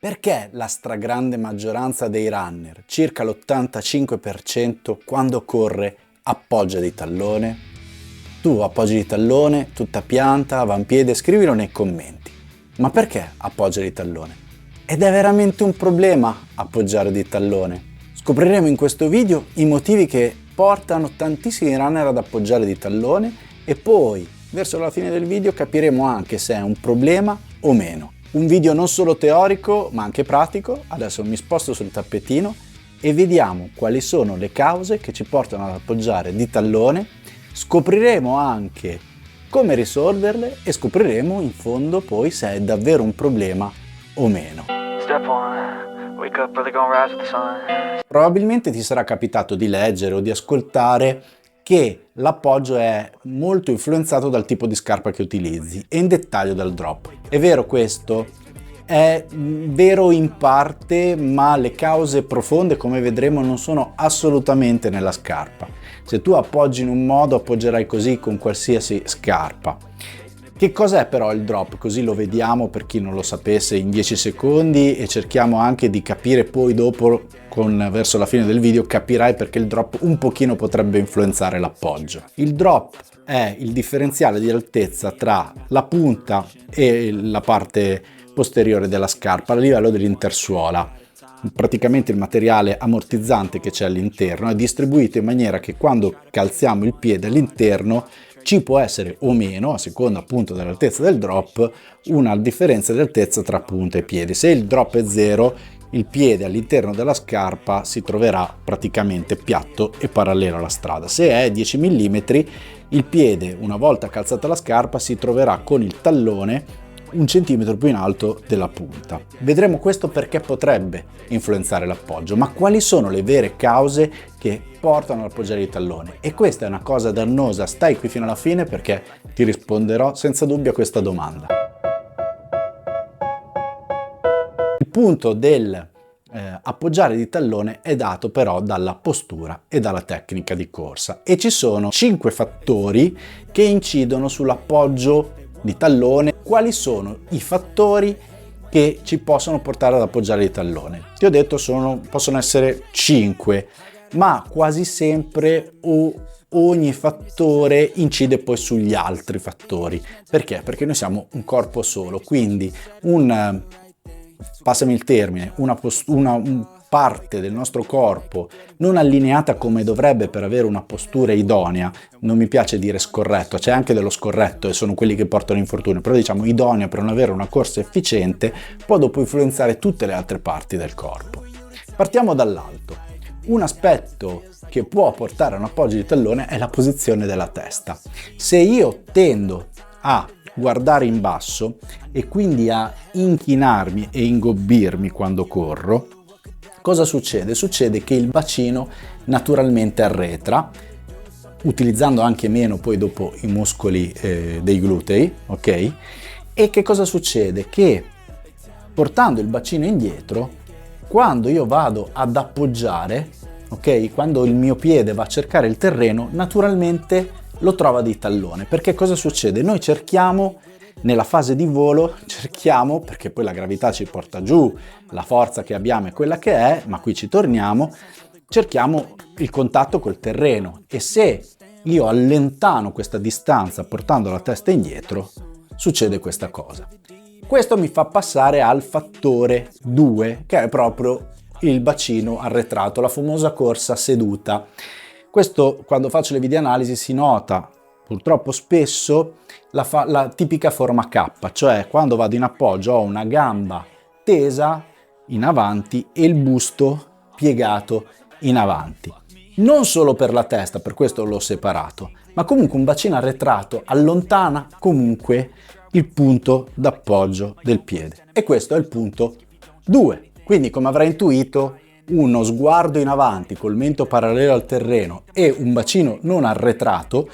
Perché la stragrande maggioranza dei runner, circa l'85%, quando corre appoggia di tallone? Tu appoggi di tallone, tutta pianta, avampiede, scrivilo nei commenti. Ma perché appoggia di tallone? Ed è veramente un problema appoggiare di tallone? Scopriremo in questo video i motivi che portano tantissimi runner ad appoggiare di tallone e poi, verso la fine del video, capiremo anche se è un problema o meno. Un video non solo teorico ma anche pratico. Adesso mi sposto sul tappetino e vediamo quali sono le cause che ci portano ad appoggiare di tallone. Scopriremo anche come risolverle e scopriremo in fondo poi se è davvero un problema o meno. Probabilmente ti sarà capitato di leggere o di ascoltare che l'appoggio è molto influenzato dal tipo di scarpa che utilizzi e in dettaglio dal drop. È vero questo? È vero in parte, ma le cause profonde, come vedremo, non sono assolutamente nella scarpa. Se tu appoggi in un modo, appoggerai così con qualsiasi scarpa. Che cos'è però il drop? Così lo vediamo per chi non lo sapesse in 10 secondi e cerchiamo anche di capire poi dopo, verso la fine del video, capirai perché il drop un pochino potrebbe influenzare l'appoggio. Il drop è il differenziale di altezza tra la punta e la parte posteriore della scarpa a livello dell'intersuola. Praticamente il materiale ammortizzante che c'è all'interno è distribuito in maniera che quando calziamo il piede all'interno ci può essere o meno, a seconda appunto dell'altezza del drop, una differenza di altezza tra punta e piede. Se il drop è 0, il piede all'interno della scarpa si troverà praticamente piatto e parallelo alla strada. Se è 10 mm, il piede, una volta calzata la scarpa, si troverà con il tallone 1 centimetro più in alto della punta. Vedremo questo perché potrebbe influenzare l'appoggio, ma quali sono le vere cause che portano ad appoggiare il tallone? E questa è una cosa dannosa, stai qui fino alla fine perché ti risponderò senza dubbio a questa domanda. Il punto del appoggiare di tallone è dato però dalla postura e dalla tecnica di corsa e ci sono 5 fattori che incidono sull'appoggio di tallone. Quali sono i fattori che ci possono portare ad appoggiare di tallone? Ti ho detto possono essere 5, ma quasi sempre ogni fattore incide poi sugli altri fattori. Perché? Perché noi siamo un corpo solo, quindi passami il termine, una parte del nostro corpo non allineata come dovrebbe per avere una postura idonea, non mi piace dire scorretto, c'è anche dello scorretto e sono quelli che portano infortunio, però diciamo idonea per non avere una corsa efficiente, può dopo influenzare tutte le altre parti del corpo. Partiamo dall'alto. Un aspetto che può portare a un appoggio di tallone è la posizione della testa. Se io tendo a guardare in basso e quindi a inchinarmi e ingobbirmi quando corro, cosa succede? Succede che il bacino naturalmente arretra, utilizzando anche meno poi dopo i muscoli dei glutei, ok? E che cosa succede? Che portando il bacino indietro, quando io vado ad appoggiare, ok? Quando il mio piede va a cercare il terreno, naturalmente lo trova di tallone. Perché cosa succede? Noi cerchiamo, nella fase di volo, perché poi la gravità ci porta giù, la forza che abbiamo è quella che è, ma qui ci torniamo, cerchiamo il contatto col terreno e se io allontano questa distanza portando la testa indietro, succede questa cosa. Questo mi fa passare al fattore 2, che è proprio il bacino arretrato, la famosa corsa seduta. Questo, quando faccio le videoanalisi, si nota purtroppo spesso la tipica forma K, cioè quando vado in appoggio ho una gamba tesa in avanti e il busto piegato in avanti. Non solo per la testa, per questo l'ho separato, ma comunque un bacino arretrato allontana comunque il punto d'appoggio del piede. E questo è il punto 2. Quindi, come avrai intuito, uno sguardo in avanti col mento parallelo al terreno e un bacino non arretrato,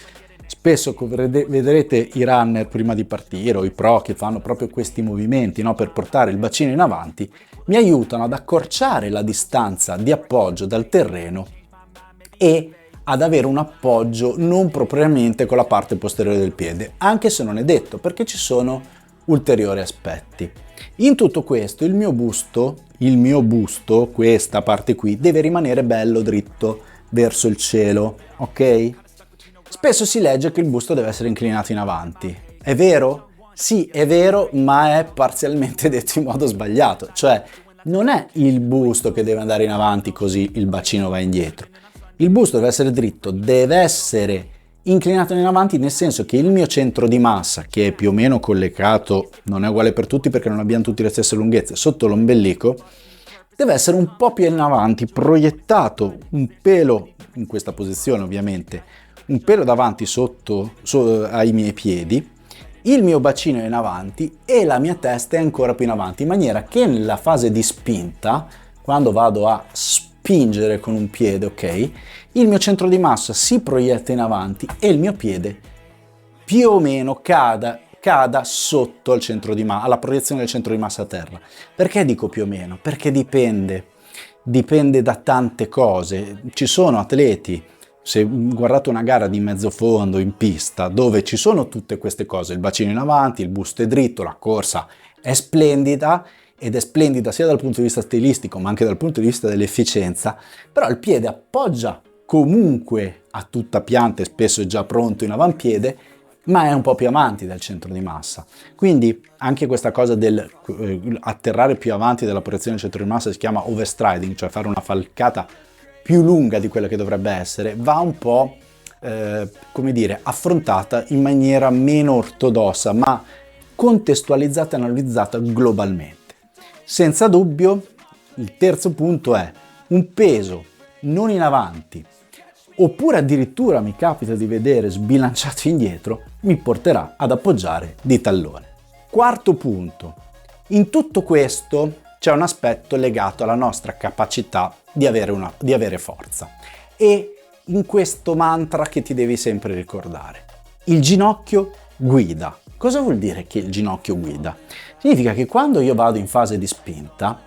spesso vedrete i runner prima di partire o i pro che fanno proprio questi movimenti, no, per portare il bacino in avanti, mi aiutano ad accorciare la distanza di appoggio dal terreno e ad avere un appoggio non propriamente con la parte posteriore del piede, anche se non è detto, perché ci sono ulteriori aspetti. In tutto questo il mio busto, questa parte qui, deve rimanere bello dritto verso il cielo, ok? Spesso si legge che il busto deve essere inclinato in avanti. È vero? Sì, è vero, ma è parzialmente detto in modo sbagliato. Cioè, non è il busto che deve andare in avanti così il bacino va indietro. Il busto deve essere dritto, deve essere inclinato in avanti, nel senso che il mio centro di massa, che è più o meno collegato, non è uguale per tutti perché non abbiamo tutti le stesse lunghezze, sotto l'ombelico, deve essere un po' più in avanti, proiettato un pelo, in questa posizione ovviamente, un pelo davanti sotto ai miei piedi, il mio bacino è in avanti e la mia testa è ancora più in avanti, in maniera che nella fase di spinta, quando vado a spingere con un piede, ok, il mio centro di massa si proietta in avanti e il mio piede più o meno cada sotto al centro di massa, alla proiezione del centro di massa a terra. Perché dico più o meno? Perché dipende da tante cose. Ci sono atleti, se guardate una gara di mezzo fondo in pista, dove ci sono tutte queste cose, il bacino in avanti, il busto è dritto, la corsa è splendida, ed è splendida sia dal punto di vista stilistico ma anche dal punto di vista dell'efficienza, però il piede appoggia comunque a tutta pianta e spesso è già pronto in avampiede, ma è un po' più avanti dal centro di massa. Quindi anche questa cosa del atterrare più avanti della proiezione del centro di massa si chiama overstriding, cioè fare una falcata più lunga di quella che dovrebbe essere, va un po' come dire, affrontata in maniera meno ortodossa, ma contestualizzata e analizzata globalmente. Senza dubbio, il terzo punto è un peso non in avanti, oppure addirittura mi capita di vedere sbilanciato indietro, mi porterà ad appoggiare di tallone. Quarto punto, in tutto questo c'è un aspetto legato alla nostra capacità di avere forza e in questo mantra che ti devi sempre ricordare. Il ginocchio guida. Cosa vuol dire che il ginocchio guida? Significa che quando io vado in fase di spinta,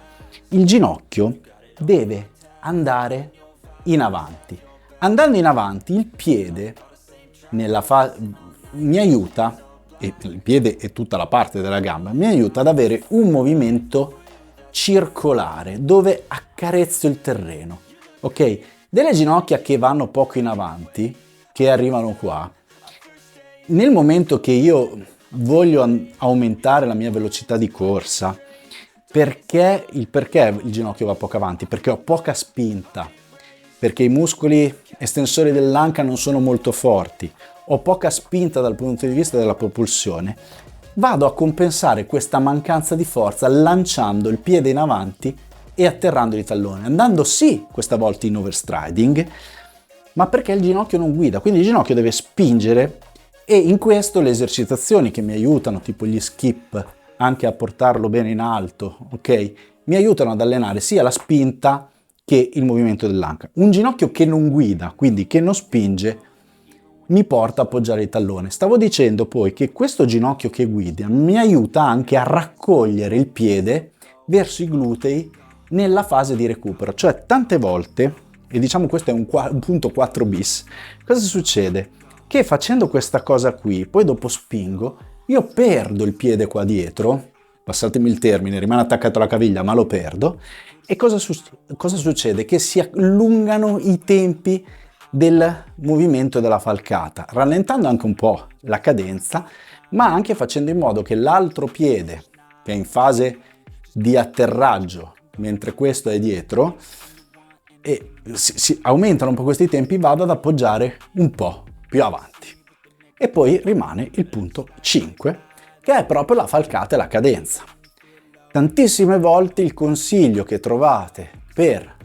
il ginocchio deve andare in avanti. Andando in avanti, il piede mi aiuta, e il piede è tutta la parte della gamba, mi aiuta ad avere un movimento circolare dove accarezzo il terreno. Ok? Delle ginocchia che vanno poco in avanti, che arrivano qua, nel momento che io voglio aumentare la mia velocità di corsa, perché il ginocchio va poco avanti? Perché ho poca spinta, perché i muscoli estensori dell'anca non sono molto forti, ho poca spinta dal punto di vista della propulsione, vado a compensare questa mancanza di forza lanciando il piede in avanti e atterrando di tallone, andando sì questa volta in overstriding, ma perché il ginocchio non guida, quindi il ginocchio deve spingere. E in questo le esercitazioni che mi aiutano, tipo gli skip, anche a portarlo bene in alto, ok? Mi aiutano ad allenare sia la spinta che il movimento dell'anca. Un ginocchio che non guida, quindi che non spinge, mi porta a appoggiare il tallone. Stavo dicendo poi che questo ginocchio che guida mi aiuta anche a raccogliere il piede verso i glutei nella fase di recupero. Cioè tante volte, e diciamo questo è un punto 4 bis, cosa succede? Che facendo questa cosa qui, poi dopo spingo, io perdo il piede qua dietro, passatemi il termine, rimane attaccato alla caviglia ma lo perdo, e cosa succede? Che si allungano i tempi del movimento della falcata, rallentando anche un po' la cadenza, ma anche facendo in modo che l'altro piede, che è in fase di atterraggio, mentre questo è dietro, e si aumentano un po' questi tempi, vado ad appoggiare un po' più avanti. E poi rimane il punto 5, che è proprio la falcata e la cadenza. Tantissime volte il consiglio che trovate per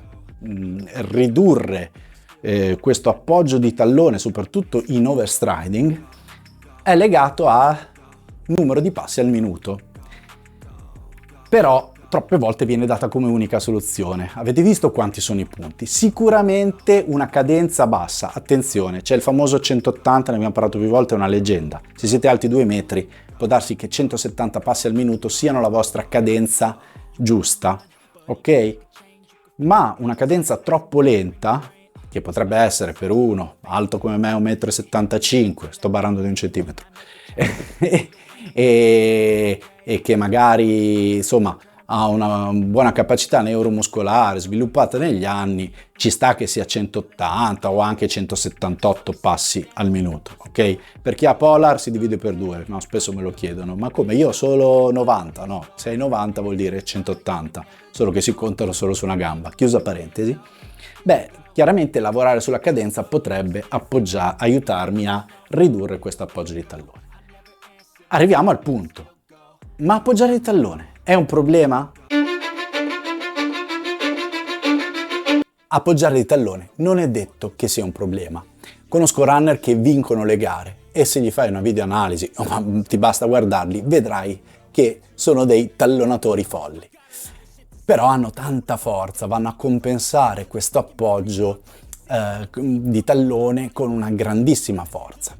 ridurre questo appoggio di tallone, soprattutto in overstriding, è legato a numero di passi al minuto. Però troppe volte viene data come unica soluzione. Avete visto quanti sono i punti? Sicuramente una cadenza bassa. Attenzione, c'è il famoso 180, ne abbiamo parlato più volte, è una leggenda. Se siete alti 2 metri, può darsi che 170 passi al minuto siano la vostra cadenza giusta, ok? Ma una cadenza troppo lenta, che potrebbe essere per uno alto come me, 1,75 m, sto barando di 1 centimetro, e e che magari insomma ha una buona capacità neuromuscolare sviluppata negli anni, ci sta che sia 180 o anche 178 passi al minuto, ok? Per chi ha Polar si divide per 2, no? Spesso me lo chiedono, ma come, io ho solo 90? No, se hai 90 vuol dire 180, solo che si contano solo su una gamba, chiusa parentesi. Beh, chiaramente lavorare sulla cadenza potrebbe aiutarmi a ridurre questo appoggio di tallone. Arriviamo al punto, ma appoggiare il tallone è un problema? Appoggiare il tallone non è detto che sia un problema. Conosco runner che vincono le gare e se gli fai una videoanalisi, ma ti basta guardarli, vedrai che sono dei tallonatori folli. Però hanno tanta forza, vanno a compensare questo appoggio di tallone con una grandissima forza.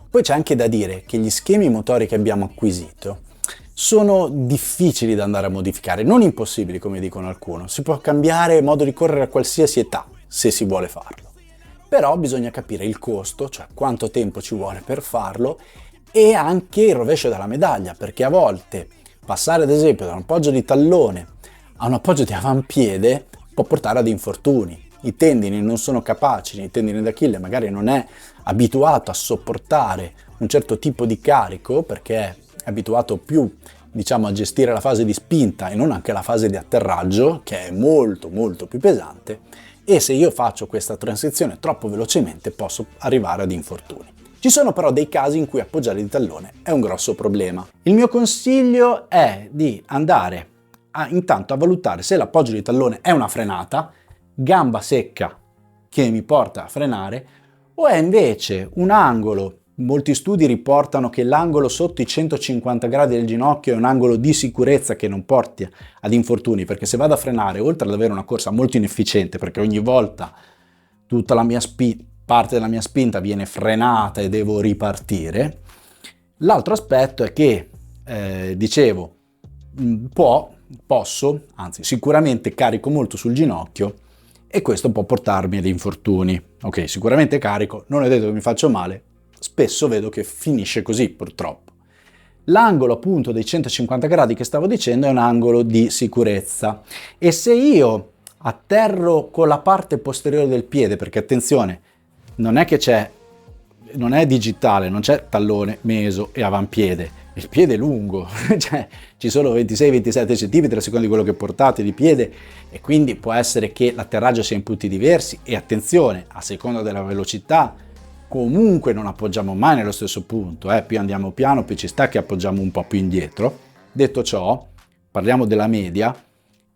Poi c'è anche da dire che gli schemi motori che abbiamo acquisito sono difficili da andare a modificare, non impossibili come dicono alcuni. Si può cambiare modo di correre a qualsiasi età, se si vuole farlo. Però bisogna capire il costo, cioè quanto tempo ci vuole per farlo, e anche il rovescio della medaglia, perché a volte passare ad esempio da un appoggio di tallone a un appoggio di avampiede può portare ad infortuni. I tendini non sono capaci, i tendini d'Achille magari non è abituato a sopportare un certo tipo di carico perché è abituato più, diciamo, a gestire la fase di spinta e non anche la fase di atterraggio, che è molto molto più pesante, e se io faccio questa transizione troppo velocemente posso arrivare ad infortuni. Ci sono però dei casi in cui appoggiare il tallone è un grosso problema. Il mio consiglio è di andare intanto a valutare se l'appoggio di tallone è una frenata, gamba secca che mi porta a frenare, o è invece un angolo. Molti studi riportano che l'angolo sotto i 150 gradi del ginocchio è un angolo di sicurezza che non porti ad infortuni, perché se vado a frenare, oltre ad avere una corsa molto inefficiente, perché ogni volta tutta la mia parte della mia spinta viene frenata e devo ripartire, l'altro aspetto è che, posso, anzi sicuramente carico molto sul ginocchio e questo può portarmi ad infortuni. Ok, sicuramente carico, non è detto che mi faccio male, spesso vedo che finisce così purtroppo. L'angolo appunto dei 150 gradi che stavo dicendo è un angolo di sicurezza e se io atterro con la parte posteriore del piede, perché attenzione, non è digitale, non c'è tallone, meso e avampiede, il piede è lungo, cioè ci sono 26-27 cm a seconda di quello che portate di piede e quindi può essere che l'atterraggio sia in punti diversi e attenzione, a seconda della velocità comunque non appoggiamo mai nello stesso punto, più andiamo piano più ci sta che appoggiamo un po' più indietro. Detto ciò, parliamo della media.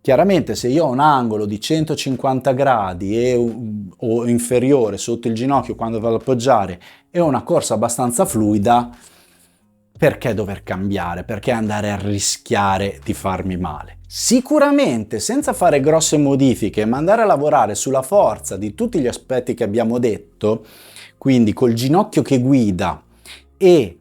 Chiaramente se io ho un angolo di 150 gradi o inferiore sotto il ginocchio quando vado ad appoggiare e ho una corsa abbastanza fluida, perché dover cambiare? Perché andare a rischiare di farmi male? Sicuramente senza fare grosse modifiche, ma andare a lavorare sulla forza di tutti gli aspetti che abbiamo detto, quindi col ginocchio che guida e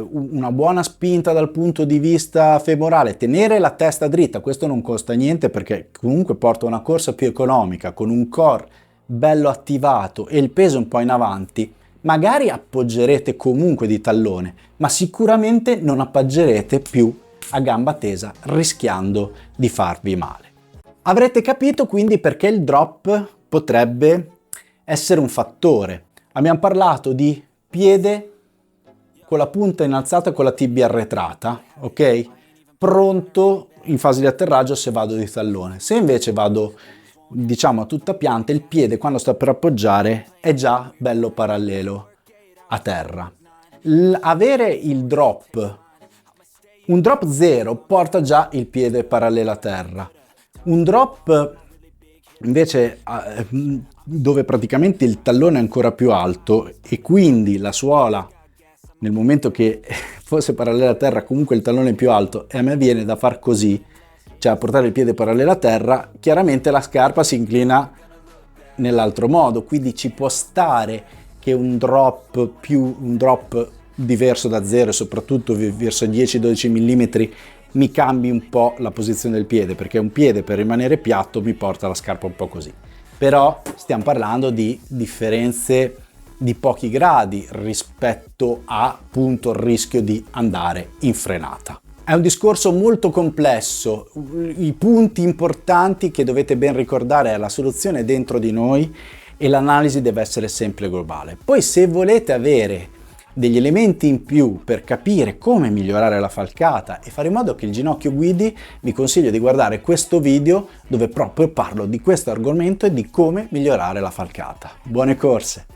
una buona spinta dal punto di vista femorale, tenere la testa dritta, questo non costa niente perché comunque porta una corsa più economica, con un core bello attivato e il peso un po' in avanti, magari appoggerete comunque di tallone, ma sicuramente non appoggerete più a gamba tesa rischiando di farvi male. Avrete capito quindi perché il drop potrebbe essere un fattore. Abbiamo parlato di piede con la punta innalzata e con la tibia arretrata, ok? Pronto in fase di atterraggio se vado di tallone. Se invece vado, diciamo, a tutta pianta, il piede quando sto per appoggiare è già bello parallelo a terra. Avere il drop, un drop 0 porta già il piede parallelo a terra. Un drop invece dove praticamente il tallone è ancora più alto e quindi la suola nel momento che fosse parallela a terra comunque il tallone è più alto e a me viene da far così, cioè a portare il piede parallelo a terra, chiaramente la scarpa si inclina nell'altro modo, quindi ci può stare che un drop diverso da 0 e soprattutto verso 10-12 mm mi cambi un po' la posizione del piede, perché un piede per rimanere piatto mi porta la scarpa un po' così. Però stiamo parlando di differenze di pochi gradi rispetto a appunto il rischio di andare in frenata. È un discorso molto complesso, i punti importanti che dovete ben ricordare è la soluzione è dentro di noi e l'analisi deve essere sempre globale. Poi se volete avere degli elementi in più per capire come migliorare la falcata e fare in modo che il ginocchio guidi, vi consiglio di guardare questo video dove proprio parlo di questo argomento e di come migliorare la falcata. Buone corse!